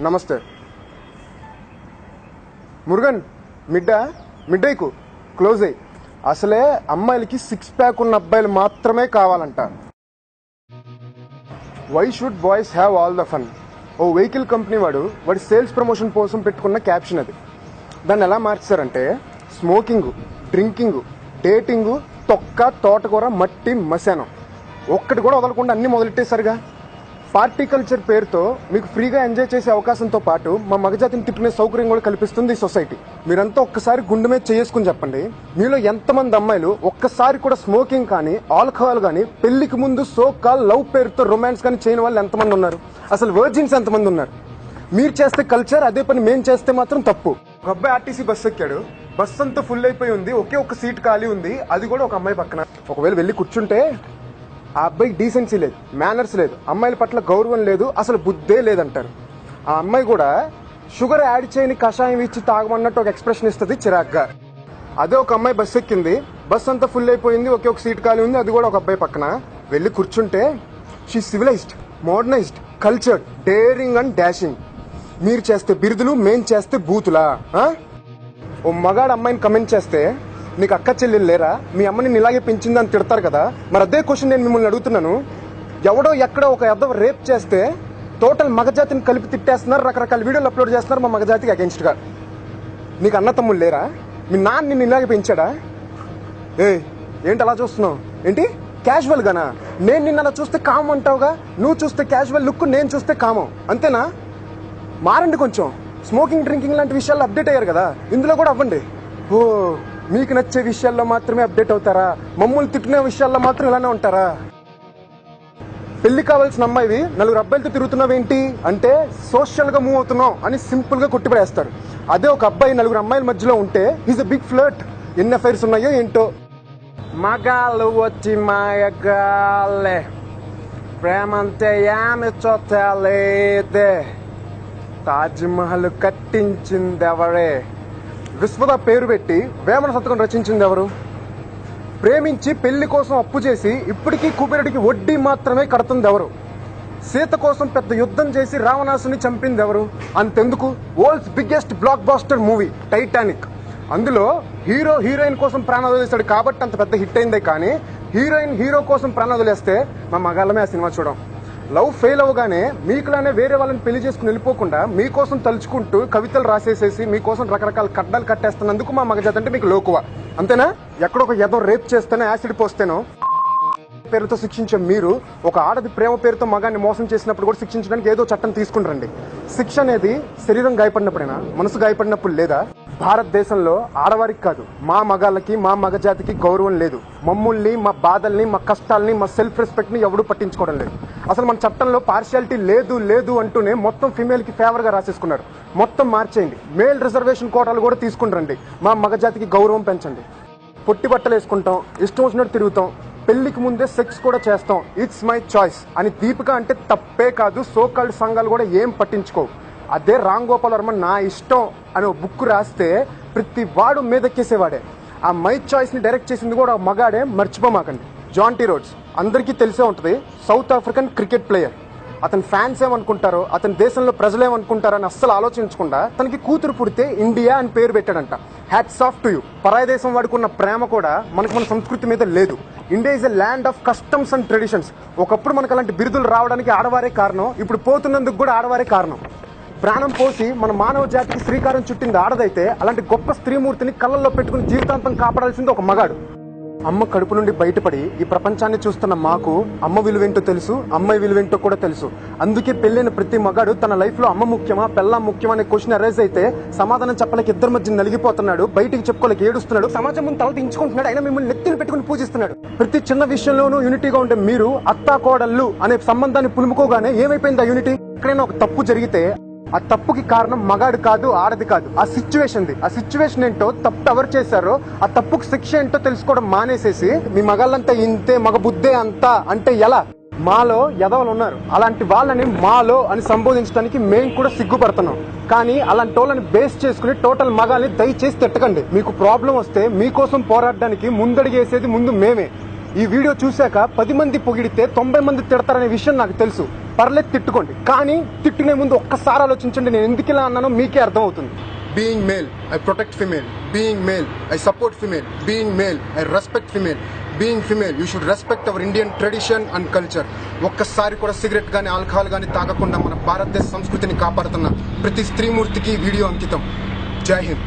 నమస్తే మురుగన్ మిడ్డైకు క్లోజ్ అయ్యి. అసలే అమ్మాయిలకి 6 ప్యాక్ ఉన్న అబ్బాయిలు మాత్రమే కావాలంట. Why should boys have all the fun? ఓ వెహికల్ కంపెనీ వాడి సేల్స్ ప్రమోషన్ కోసం పెట్టుకున్న క్యాప్షన్ అది. దాన్ని ఎలా మార్చారంటే స్మోకింగ్, డ్రింకింగ్, డేటింగ్, తొక్క, తోటకూర, మట్టి, మశానం ఒక్కటి కూడా వదలకుండా అన్ని మొదలెట్టేశారుగా. పార్టీ కల్చర్ పేరుతో మీకు ఫ్రీగా ఎంజాయ్ చేసే అవకాశంతో పాటు మా మగజాతిని తిట్టుకునే సౌకర్యం కూడా కల్పిస్తుంది ఈ సొసైటీ. మీరంతా ఒక్కసారి గుండె మీద చేసుకుని చెప్పండి, మీలో ఎంతమంది అమ్మాయిలు ఒక్కసారి కూడా స్మోకింగ్ కానీ ఆల్కహాల్ కానీ పెళ్లికి ముందు సో కాల్ లవ్ పేరుతో రొమాన్స్ కానీ చేయని వాళ్ళు ఎంతమంది ఉన్నారు? అసలు వర్జిన్స్ ఎంతమంది ఉన్నారు? మీరు చేస్తే కల్చర్, అదే పని మేం చేస్తే మాత్రం తప్పు. ఒక అబ్బాయి ఆర్టీసీ బస్సు ఎక్కాడు, బస్సు అంతా ఫుల్ అయిపోయి ఉంది, ఒకే ఒక సీట్ ఖాళీ ఉంది, అది కూడా ఒక అమ్మాయి పక్కన. ఒకవేళ వెళ్ళి కూర్చుంటే ఆ అబ్బాయికి డీసెన్సీ లేదు, మేనర్స్ లేదు, అమ్మాయిల పట్ల గౌరవం లేదు, అసలు బుద్ధే లేదంటారు. ఆ అమ్మాయి కూడా షుగర్ యాడ్ చేయని కషాయం ఇచ్చి తాగమన్నట్టు ఒక ఎక్స్ప్రెషన్ ఇస్తుంది చిరాగ్గా. అదే ఒక అమ్మాయి బస్సు ఎక్కింది, బస్సు అంతా ఫుల్ అయిపోయింది, ఒకే ఒక సీట్ ఖాళీ ఉంది, అది కూడా ఒక అబ్బాయి పక్కన. వెళ్ళి కూర్చుంటే she civilised, modernised, cultured, daring and dashing. మీరు చేస్తే బిరుదులు, మేం చేస్తే బూతులా? ఓ మగాడు అమ్మాయిని కమెంట్ చేస్తే నీకు అక్క చెల్లెలు లేరా, మీ అమ్మని ఇలాగే పెంచిందని తిడతారు కదా. మరి అదే క్వశ్చన్ నేను మిమ్మల్ని అడుగుతున్నాను. ఎవడో ఎక్కడో ఒక ఎద్దవ రేప్ చేస్తే టోటల్ మగజాతిని కలిపి తిట్టేస్తున్నారు, రకరకాల వీడియోలు అప్లోడ్ చేస్తున్నారు మా మగజాతికి అగెన్స్ట్ గా. నీకు అన్న తమ్ముళ్ళు లేరా? మీ నాన్న నిన్ను ఇలాగే పెంచాడా? ఏంటి అలా చూస్తున్నావు? ఏంటి క్యాజువల్ గానా? నేను నిన్న అలా చూస్తే కామం అంటావుగా, నువ్వు చూస్తే క్యాజువల్ లుక్, నేను చూస్తే కామం, అంతేనా? మారండి కొంచెం. స్మోకింగ్, డ్రింకింగ్ లాంటి విషయాల్లో అప్డేట్ అయ్యారు కదా, ఇందులో కూడా అవ్వండి. ఓ మీకు నచ్చే విషయాల్లో మాత్రమే అప్డేట్ అవుతారా? మమ్మల్ని తిట్టిన విషయాల్లో మాత్రం ఇలానే ఉంటారా? పెళ్లి కావాల్సిన అమ్మాయివి 4 అబ్బాయిలతో తిరుగుతున్నావేంటి అంటే సోషల్ గా మూవ్ అవుతున్నావు అని సింపుల్ గా కొట్టిపడేస్తారు. అదే ఒక అబ్బాయి 4 అమ్మాయిల మధ్యలో ఉంటే ఈజ్ అ బిగ్ ఫ్లర్ట్. ఎన్ని అఫైర్స్ ఉన్నాయో ఏంటో. మగాళ్ళు వచ్చి మాయగాలే, ప్రేమంతే యామి చోతలేదే, తాజ్ మహల్ కట్టించింది ఎవరే, విశ్వద పేరు పెట్టి వేమన శతకం రచించింది ఎవరు, ప్రేమించి పెళ్లి కోసం అప్పు చేసి ఇప్పటికీ కుబేరుడికి వడ్డీ మాత్రమే కడుతుంది ఎవరు, సీత కోసం పెద్ద యుద్ధం చేసి రావణాసుని చంపింది ఎవరు, అంతెందుకు world's biggest blockbuster movie Titanic, అందులో హీరో హీరోయిన్ కోసం ప్రాణాలు వదిలేస్తాడు కాబట్టి అంత పెద్ద హిట్ అయిందే కానీ హీరోయిన్ హీరో కోసం ప్రాణాలు వదిలేస్తే మా మగాళ్ళమే ఆ సినిమా చూడం. లవ్ ఫెయిల్ అవగానే మీకులానే వేరే వాళ్ళని పెళ్లి చేసుకుని వెళ్ళిపోకుండా మీకోసం తలుచుకుంటూ కవితలు రాసేసేసి మీకోసం రకరకాల కడ్డాలు కట్టేస్తున్నందుకు మా మగజాతి అంటే మీకు లోకువ, అంతేనా? ఎక్కడొక ఏదో రేప్ చేస్తేనో యాసిడ్ పోస్తేనో పేరుతో శిక్షించే మీరు ఒక ఆడది ప్రేమ పేరుతో మగాన్ని మోసం చేసినప్పుడు కూడా శిక్షించడానికి ఏదో చట్టం తీసుకుంటారండి. శిక్ష అనేది శరీరం గాయపడినప్పుడైనా, మనసు గాయపడినప్పుడు లేదా? భారతదేశంలో ఆడవారికి కాదు, మా మగాళ్ళకి, మా మగజాతికి గౌరవం లేదు. మమ్మల్ని, మా బాధల్ని, మా కష్టాలని, మా సెల్ఫ్ రెస్పెక్ట్ ని ఎవడూ పట్టించుకోవడం లేదు. అసలు మన చట్టంలో పార్షియాలిటీ లేదు లేదు అంటూనే మొత్తం ఫిమేల్ కి ఫేవర్ గా రాసేసుకున్నారు. మొత్తం మార్చేయండి, మేల్ రిజర్వేషన్ కోటాలు కూడా తీసుకుంటారండి. మా మగజాతికి గౌరవం పెంచండి. పొట్టి బట్టలు వేసుకుంటాం, ఇష్టం వచ్చినట్టు తిరుగుతాం, పెళ్లికి ముందే సెక్స్ కూడా చేస్తాం, ఇట్స్ మై చాయిస్ అని దీపిక అంటే తప్పే కాదు. సోకాల్డ్ సంఘాలు కూడా ఏం పట్టించుకోవు. అదే రామ్ గోపాల్ వర్మ నా ఇష్టం అని ఒక బుక్ రాస్తే ప్రతి వాడు మీదెక్కేసేవాడే. ఆ మై చాయిస్ ని డైరెక్ట్ చేసింది కూడా మగాడే, మర్చిపోమాకండి. జాన్ టీ రోడ్స్ అందరికీ తెలిసే ఉంటుంది, సౌత్ ఆఫ్రికన్ క్రికెట్ ప్లేయర్. అతని ఫ్యాన్స్ ఏమనుకుంటారో, అతని దేశంలో ప్రజలు ఏమనుకుంటారో అని అస్సలు ఆలోచించకుండా తనకి కూతురు పుడితే ఇండియా అని పేరు పెట్టాడంట. Hats off to you. పరాయి దేశం వాడుకున్న ప్రేమ కూడా మనకు మన సంస్కృతి మీద లేదు. India is a land of customs and traditions. ఒకప్పుడు మనకు అలాంటి బిరుదులు రావడానికి ఆడవారే కారణం, ఇప్పుడు పోతున్నందుకు కూడా ఆడవారే కారణం. ప్రాణం పోసి మన మానవ జాతికి శ్రీకారం చుట్టింది ఆడదైతే అలాంటి గొప్ప స్త్రీమూర్తిని కళ్ళల్లో పెట్టుకుని జీవితాంతం కాపాడాల్సింది ఒక మగాడు. అమ్మ కడుపు నుండి బయటపడి ఈ ప్రపంచాన్ని చూస్తున్న మాకు అమ్మ విలువేంటో తెలుసు, అమ్మాయి విలువేంటో కూడా తెలుసు. అందుకే పెళ్ళైన ప్రతి మగాడు తన లైఫ్ లో అమ్మ ముఖ్యమా, పెళ్ళ ముఖ్యమా అనే క్వశ్చన్ అరైజ్ అయితే సమాధానం చెప్పలేక ఇద్దరి మధ్య నలిగిపోతున్నాడు, బయటికి చెప్పుకోలేక ఏడుస్తున్నాడు, సమాజం ముందు తల దించుకుంటున్నాడు, అయినా మిమ్మల్ని నెత్తిని పెట్టుకుని పూజిస్తున్నాడు. ప్రతి చిన్న విషయంలోనూ యూనిటీగా ఉండే మీరు అత్తా కోడళ్ళు అనే సంబంధాన్ని పులుముకోగానే ఏమైపోయింది ఆ యూనిటీ? ఎక్కడైనా ఒక తప్పు జరిగితే ఆ తప్పుకి కారణం మగాడు కాదు, ఆడది కాదు, ఆ సిచ్యువేషన్ ఏంటో, తప్పు ఎవరు చేశారో ఆ తప్పుకు శిక్ష ఏంటో తెలుసుకోవడం మానేసేసి మీ మగాళ్ళంతా ఇంతే, మగ బుద్ధే అంతా అంటే ఎలా? మాలో ఎదవలు ఉన్నారు, అలాంటి వాళ్ళని మాలో అని సంబోధించడానికి మేము కూడా సిగ్గుపడుతున్నాం. కానీ అలాంటి వాళ్ళని బేస్ చేసుకుని టోటల్ మగాల్ని దయచేసి తిట్టకండి. మీకు ప్రాబ్లం వస్తే మీకోసం పోరాడడానికి ముందడిగేసేది ముందు మేమే. ఈ వీడియో చూశాక 10 మంది పొగిడితే 90 మంది తిడతారనే విషయం నాకు తెలుసు. పర్లేదు తిట్టుకోండి, కానీ తిట్టునే ముందు ఒక్కసారి ఆలోచించండి నేను ఎందుకు ఇలా అన్నానో మీకే అర్థం అవుతుంది. Being male I protect female, being male I support female, being male I respect female, being female you should respect our Indian tradition and culture. ఒక్కసారి కూడా సిగరెట్ కానీ ఆల్కహాల్ కానీ తాగకుండా మన భారతదేశ సంస్కృతిని కాపాడుతున్న ప్రతి స్త్రీమూర్తికి వీడియో అంకితం. జై హింద్.